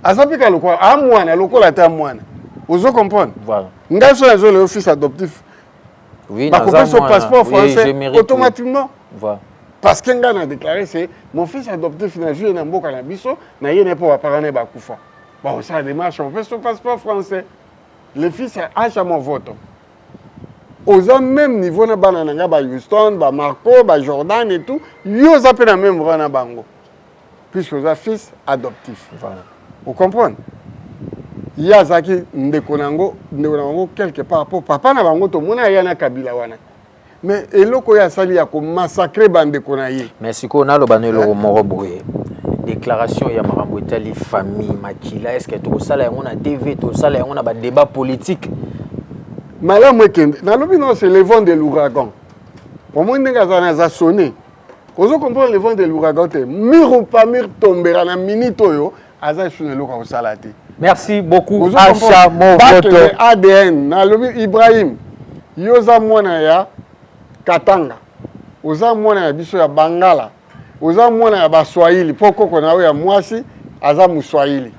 azapika lokola amwana lokola ta mwana ozo comprendre voilà ngaso azo le fils adoptif. Oui, son passeport français automatiquement. Voilà. Parce qu'un gars a déclaré c'est mon fils adoptif n'a joué dans beaucoup de biso, n'a rien pour parler de Bakoufa. Bon, ça démarche, on fait son passeport français. Le fils a jamais voté. Aux même niveau na banana ba Houston, ba Marco, ba Jordan et tout, yo zappé na même rang na bango. Puisque vous avez fils adoptif. Voilà. Vous comprenez? Il y a Zaki Ndekonango quelque part pour papa na bango to mona yana Kabila wana. Mais eloko ya sali ya ko massacrer bande konaye. Mais siko na lo banelo moro boye. Déclaration ya makambo etali famille makila est-ce que to sala yango na TV to sala yango na ba débat politique. Malamu ekende. Na lobi non c'est le vent de l'ouragan. Au moins ndenga za za sonné. Ozo comprendre le vent de l'ouragan te. Miro pa mir tombera na minute oyo aza sune loka ko salate. Merci beaucoup. Acha Movoto. ADN. Nalobi Ibrahim. Yoza mwana ya Katanga. Oza mwana ya biso ya Bangala. Oza mwana ya Baswahili. Poko kona ya mwasi aza Muswahili.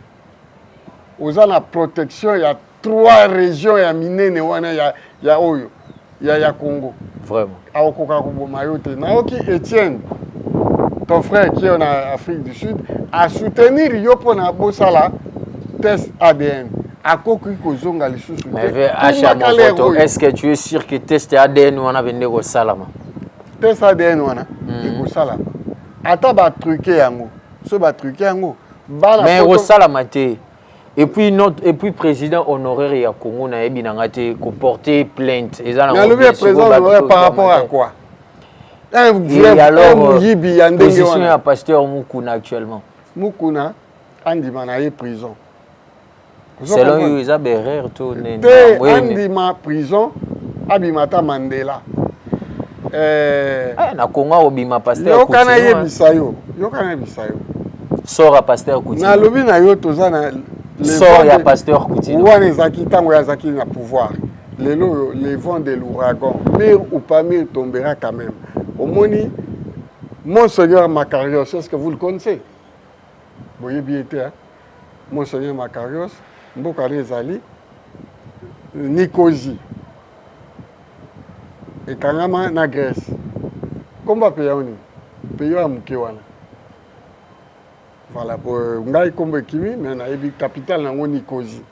Oza na protection ya 3 régions ya minene wana ya oyo. Ya Congo. Vraiment. Aokoka kuboma yote. Naoki Etienne. Ton frère qui est en Afrique du Sud a soutenir yopo na bosala test ADN. Mais est-ce que tu es sûr que test ADN on a venu au salama? Test ADN on a au salama. Ata ba truquer yango. So ba truquer yango. Mais au salama te. Et puis président honoraire ya Congo na yebi na ngate ko porter plainte. Le président honoraire par rapport à quoi? Et alors position ya pasteur Mukuna actuellement. Mukuna andima na prison. Selon eux, ils ont berrer tout. Andima prison, Abimata Mandela. Na Congo obima pasteur Kouti. Yokana yebisayo. Sort à pasteur Kouti. Na lobi na yo tozana sort ya pasteur Kouti. Ouane zaki tango ya zaki na pouvoir. Les vents de l'ouragan, mir ou pas mir tombera quand même. Au moni Monseigneur Makarios, est-ce que vous le connaissez? Vous voyez bien été, hein? Monseigneur Makarios. Mbokane ezali Nicosie et kangama na Grèce komba peya oni peyo ya muke wana voilà pour ngai komba kimi mais na ebi capitale nango Nicosie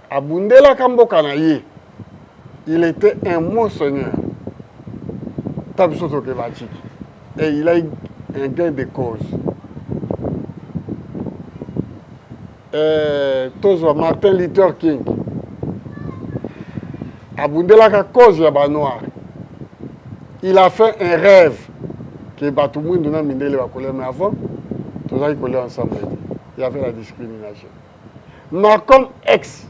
abundela kamboka na ye il était un monseigneur tabisoto ke batiki et il a eu un gain de cause. Tozo Martin Luther King abundelaka cause ya ba noir. Il a fait un rêve que Batoumoun donna mindele ba colère mais avant tous allons coller ensemble. Il y avait la discrimination. Malcolm X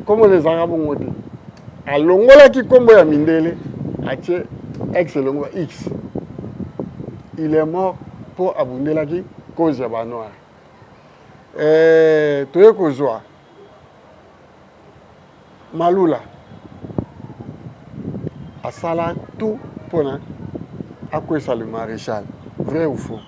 comme les arabes ont dit a longola ki kombo ya mindele a tie X longola X. Il est mort pour abundelaki cause ya ba noir. Toye kozwa Malula asala tout pona akwesa le maréchal vrai ou faux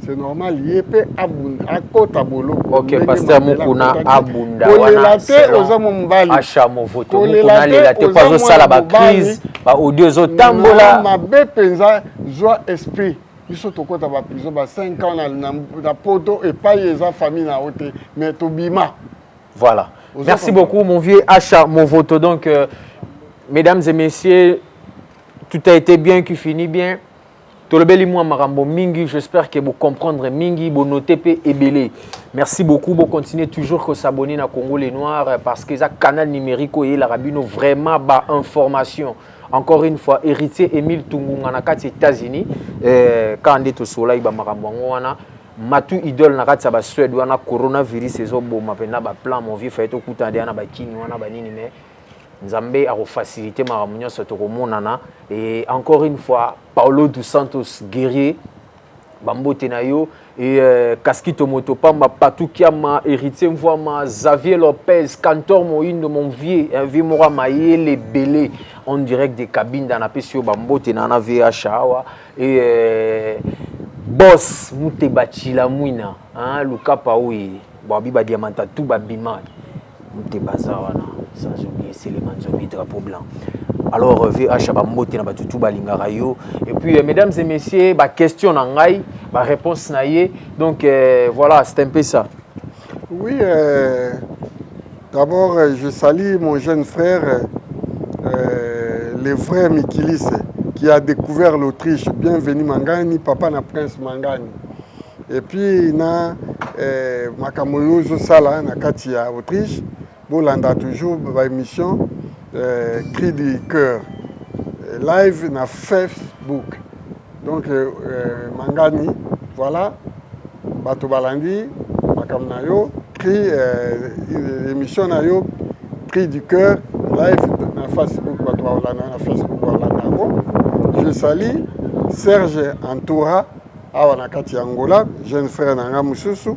c'est normal il peut abunda akota bolo. OK, pasteur Mukuna abunda wana oza mobali acha movoto Mukuna lela te pas sala ba crise ba audio zo tambola mabe penza joie esprit biso tokota ba prison ba 5 ans na poto et pas eza famille na ote mais tobima. Voilà. Merci beaucoup mon vieux Acha Movoto. Donc mesdames et messieurs, tout a été bien qui finit bien. Tolobeli moi marambo mingi, j'espère que vous comprendrez mingi, vous notez pe ebele. Merci beaucoup, vous continuez toujours à s'abonner à Congo les Noirs parce que ça canal numérique et la rabino vraiment bas information. Encore une fois, héritier Émile Tungunga na kati États-Unis, quand on est au soleil ba marambo wana matu idole na kati sa ba Suède wana coronavirus ezo boma pena ba plan mon vieux fait okuta ndia na ba kini wana ba nini mais Nzambe a facilité ma réunion sur Tokomonana. Et encore une fois, Paulo dos Santos guerrier, Bambo Tenayo et Kaskito Motopamba, Patou Kiama, héritier Mvoama, Xavier Lopez, Cantor Moïne de mon vieux, un vieux Mora Maïe, les Bélés, en direct des cabines dans la PCO Bambo Tenana VHA et Boss Moutebachi la Mouina, Luka Paoui, Babiba Diamanta, tout Babima, Moutebazawana. Sans oublier c'est les manzomi drapeau blanc. Alors VH Bambote na batutu balingara yo et puis mesdames et messieurs, ba question na ngai, ba réponse na yé. Donc voilà, c'est un peu ça. Oui, d'abord je salue mon jeune frère le frère Mikilis qui a découvert l'Autriche. Bienvenue Mangani, papa na prince Mangani. Et puis na Makamoyo Sala na kati ya Autriche. Bolanda toujours ma émission Cri du cœur live na Facebook. Donc Mangani, voilà, Bato Balandi, Makamnayo, Cri émission nayo Cri du cœur live na Facebook, Bato Balanda na Facebook Balanda. Je salue Serge Antoura, awana kati Angola, jeune frère nanga mususu.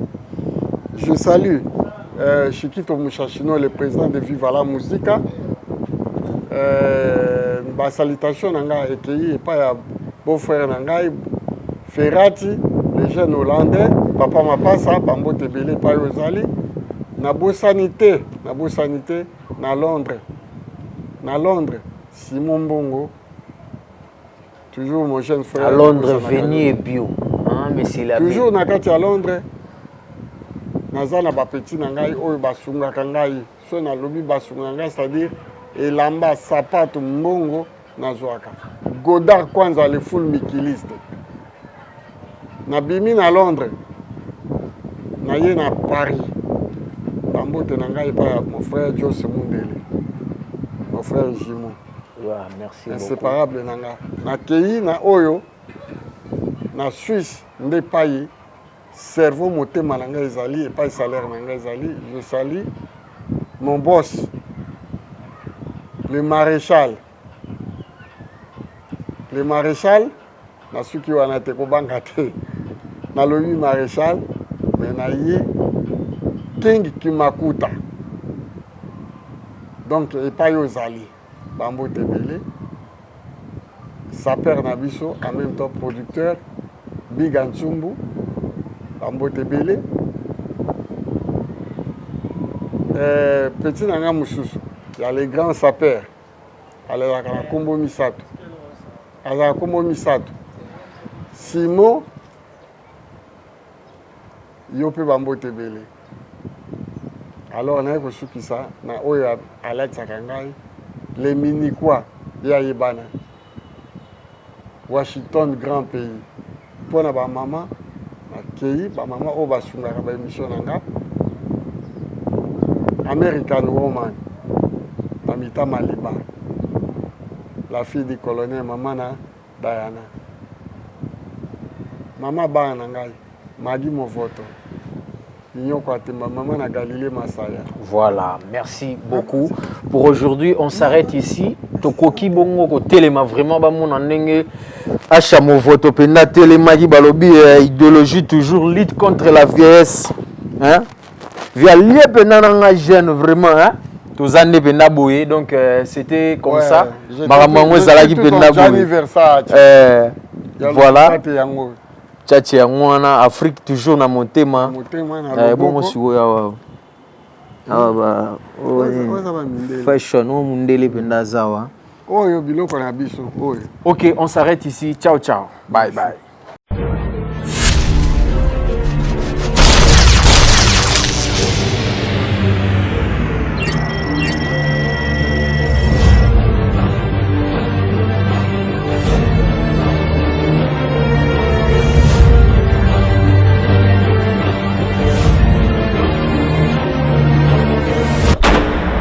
Je salue Chikito Mouchachino, le président de Viva la Musica. Salutation nanga ekei et pas beau-frère nanga Ferrati, les jeunes hollandais, papa Mapasa, Bambo Tebele, pas Yozali. Nabo sanité na Londres. Na Londres, Simon Bongo. Toujours mon jeune frère. À Londres, Veni et Bio. Mais c'est la toujours nakati à Londres. Nazana ba petit nangai oyo basunga kangai so na lobi basunga ngai c'est-à-dire elamba sapato mbongo nazwaka Godard kwanza le full mikiliste na bimi na Londres na ye na Paris bambote nangai pa mon frère Jose Mundele mon frère Jimo merci inséparable nanga na kei na oyo na Suisse nde paye cerveau motema nanga ezali et pas salaire nanga ezali. Je salue mon boss le maréchal na suki wana te ko banga te na lobi maréchal mais na ye King Kimakuta donc et pas yozali Bambo Tebele sapeur na biso en même temps producteur Big Ansumbu Bambo Tebele petit nanga mususu il y a les grands sapeurs alors la Kombo Misato ala Kombo Misato Simo yope Bambo Tebele alors na ko suki ça na oyo Alexa kangai les mini quoi ya yebana Washington grand pays pour na ba maman Kei, ba maman o basunga ba émission nanga American Woman Namita Maliba la fille du colonel Mamana Diana Maman ba nangai Magi Movoto Maman na Galilée Masaya. Voilà, merci beaucoup. Pour aujourd'hui, on s'arrête ici. Tokoki bongo ko telema vraiment ba mon ndenge acha Movoto pena telema ki balobi idéologie toujours lutte contre la vieillesse. Hein? Via lié pena nga jeune vraiment hein. Tozande pena boye donc c'était comme ça. Maramango zalaki pena boye. Voilà. tchatchi yango wana Afrique toujours na motema bongo sikoyo awa fashion o mundele penda zawa oyo biloko na biso oyo. OK, on s'arrête ici. Ciao ciao. Bye bye.